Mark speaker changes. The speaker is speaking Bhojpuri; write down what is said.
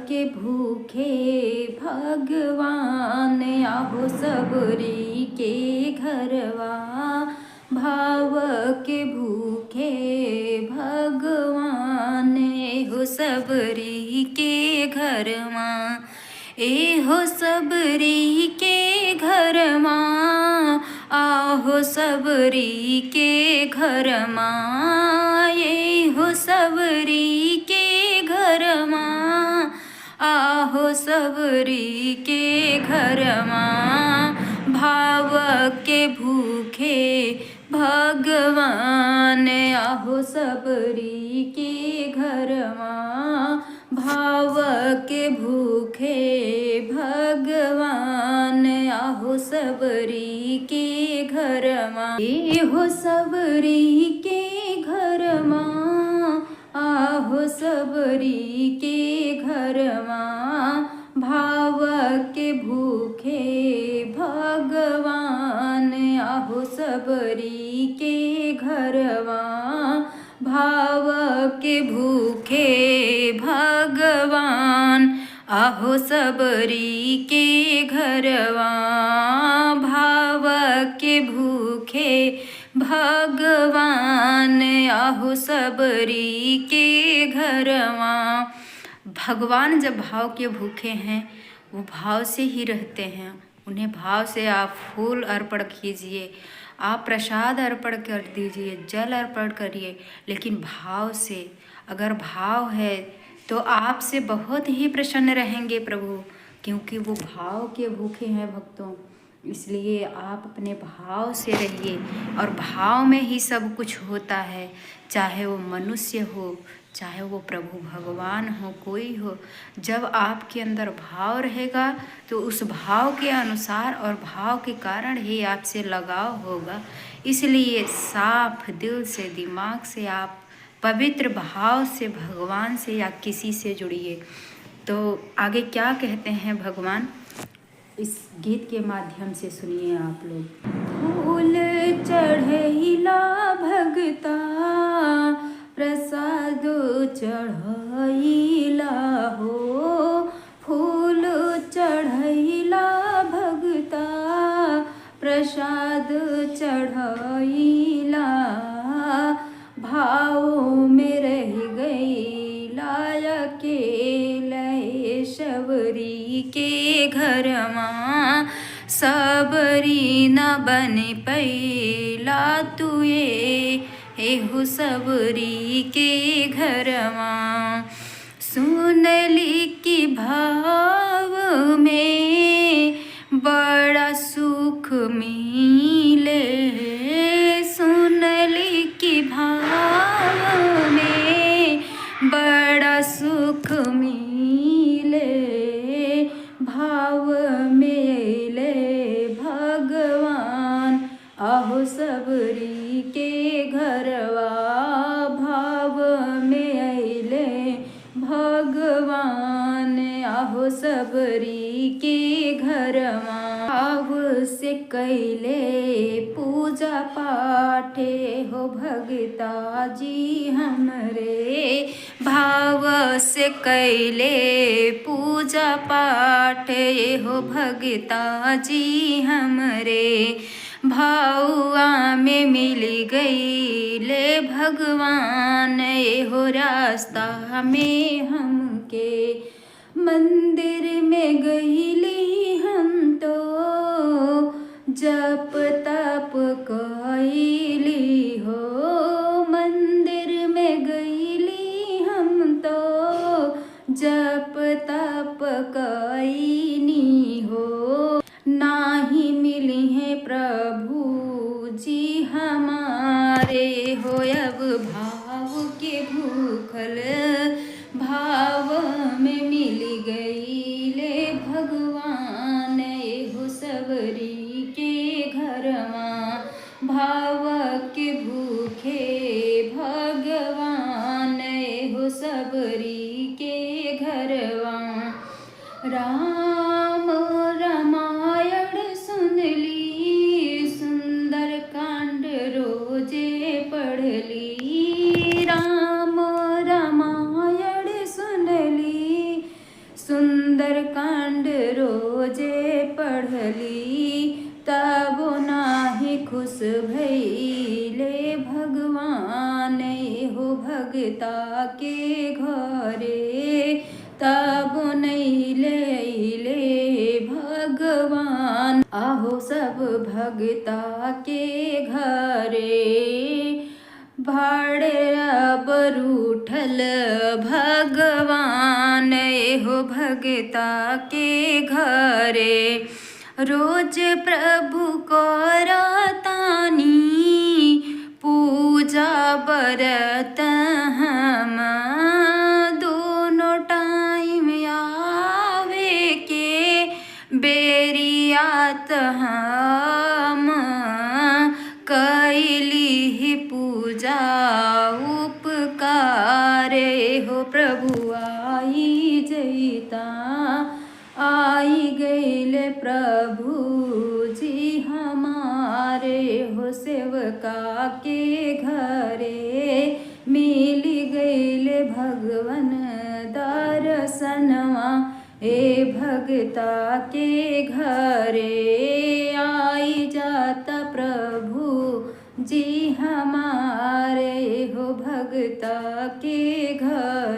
Speaker 1: के भूखे भगवान आहो सबरी के घरवा, भाव के भूखे भगवान हो सबरी के घरमा, हो सबरी के घरमा, आहो सबरी के घरमा, हो सबरी के घरमा, आहो सबरी के घरमा, भाव के भूखे भगवान आहो सबरी के घरमा, भाव के भूखे भगवान आहो सबरी के घरमा, हो सबरी के घरमा, आहो सबरी के घरमा, भाव के भूखे भगवान आहो सबरी के घरमा, भाव के भूखे भगवान आहो सबरी के घरवा, भाव के भूखे भगवान आहो सबरी के घरवा। भगवान जब भाव के भूखे हैं वो भाव से ही रहते हैं। उन्हें भाव से आप फूल अर्पण कीजिए, आप प्रसाद अर्पण कर दीजिए, जल अर्पण करिए, लेकिन भाव से। अगर भाव है तो आपसे बहुत ही प्रसन्न रहेंगे प्रभु, क्योंकि वो भाव के भूखे हैं भक्तों। इसलिए आप अपने भाव से रहिए और भाव में ही सब कुछ होता है। चाहे वो मनुष्य हो, चाहे वो प्रभु भगवान हो, कोई हो, जब आपके अंदर भाव रहेगा तो उस भाव के अनुसार और भाव के कारण ही आपसे लगाव होगा। इसलिए साफ दिल से, दिमाग से आप पवित्र भाव से भगवान से या किसी से जुड़िए। तो आगे क्या कहते हैं भगवान, इस गीत के माध्यम से सुनिए आप लोग। फूल चढ़ैला भगता, प्रसाद चढ़ैला हो, फूल चढ़ैला भगता, प्रसाद चढ़ैला, भाव में रह गई लाया के लय सबरी के घरमा, सबरी न बन पैला तुए हो सबरी के घरमा। सुनली की भाव में बड़ा सुख मिले, सुनली की भाव में बड़ा सुख मिले, भाव में ले भगवान आहो सबरी के घरवा, भाव में अइले भगवान आहो सबरी के घरवा। भाव से कैले पूजा पाठे हो भगता जी हमरे, भाव से कैले पूजा पाठे हो भगता जी हमरे, भावा में मिल गई ले भगवान हो रास्ता में हमके, मंदिर में गईली हम तो जप तप कैली हो, मंदिर में गईली हम तो जप तप कैनी हो, नाही मिली है प्रभु जी हमारे हो अब भाव के भूखल, भाव में मिल गई ले भगवान हो सबरी के घरमा, भाव के भूखे भगवान हो सबरी के घरवा। राम रामायण सुन ली, सुंदर कांड रोजे पढ़ ली, राम रामायण सुन ली, सुंदरकांड रोजे पढ़ली तब नाही खुश भइले भगवान हो भगता के घरे तब नहीं ले भगवान आहो सब भगता के घरे भाड़े अब रूठल भगवान हो भगता के घरे रोज प्रभु को रतानी पूजा बरत हम दोनों टाइम आवे के बेरियात हम कैली पूजा उपकारे हो प्रभु आई जैता आई गईले प्रभु जी हमारे हो सेवका के घरे मिली गईले भगवन दर्शनवा ए भगता के घरे आई जाता प्रभु जी हमारे हो भगता के घर।